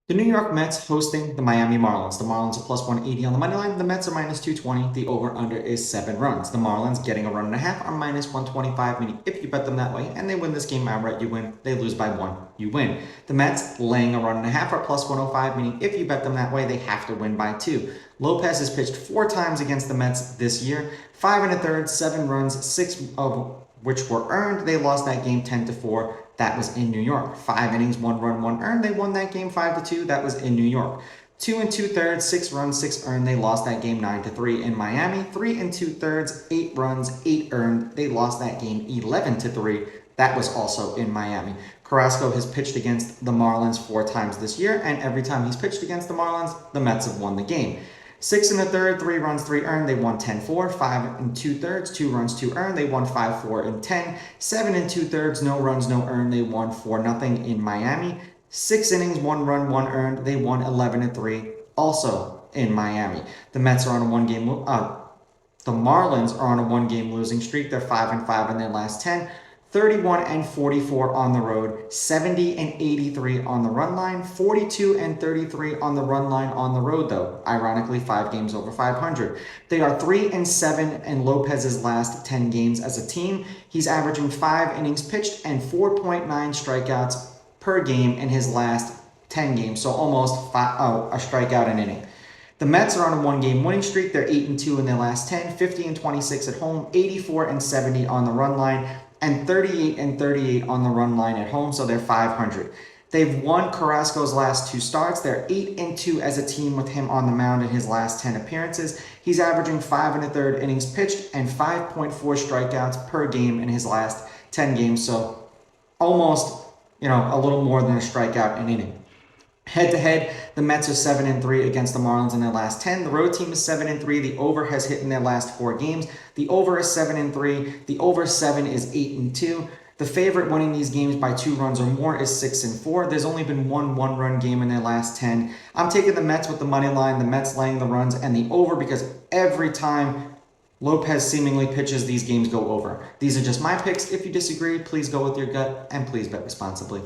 The New York Mets hosting the Miami Marlins. The Marlins are plus 180 on the money line. The Mets are minus 220. The over-under is 7 runs. The Marlins getting a run and a half are minus 125, meaning if you bet them that way and they win this game outright, you win. They lose by 1, you win. The Mets laying a run and a half are plus 105, meaning if you bet them that way, they have to win by 2. Lopez has pitched 4 times against the Mets this year, 5 1/3, 7 runs, 6 of which were earned. They lost that game 10-4. That was in New York. 5 innings, 1 run, 1 earned. They won that game 5-2. That was in New York. 2 2/3, 6 runs, 6 earned. They lost that game 9-3 in Miami. 3 2/3, 8 runs, 8 earned. They lost that game 11-3. That was also in Miami. Carrasco has pitched against the Marlins 4 times this year, and every time he's pitched against the Marlins, the Mets have won the game. 6 1/3, 3 runs, 3 earned. They won 10-4. 5 2/3, 2 runs, 2 earned. They won 5-4 in 10. 7 2/3, no runs, no earned. They won 4-0 in Miami. 6 innings, 1 run, 1 earned. They won 11-3, also in Miami. The Mets are on a the Marlins are on a 1-game losing streak. They're 5-5 in their last 10. 31-44 on the road, 70-83 on the run line, 42-33 on the run line on the road, though. Ironically, 5 games over 500. They are 3-7 in Lopez's last 10 games as a team. He's averaging 5 innings pitched and 4.9 strikeouts per game in his last 10 games, so almost a strikeout an inning. The Mets are on a 1-game winning streak. They're 8-2 in their last 10, 50-26 at home, 84-70 on the run line, and 38-38 on the run line at home, so they're 500. They've won Carrasco's last 2 starts. They're 8-2 as a team with him on the mound in his last 10 appearances. He's averaging 5 1/3 innings pitched and 5.4 strikeouts per game in his last 10 games, so almost, a little more than a strikeout an inning. Head-to-head, the Mets are 7-3 against the Marlins in their last 10. The road team is 7-3. The over has hit in their last 4 games. The over is 7-3. The over 7 is 8-2. The favorite winning these games by 2 runs or more is 6-4. There's only been one one-run game in their last 10. I'm taking the Mets with the money line, the Mets laying the runs, and the over because every time Lopez seemingly pitches, these games go over. These are just my picks. If you disagree, please go with your gut, and please bet responsibly.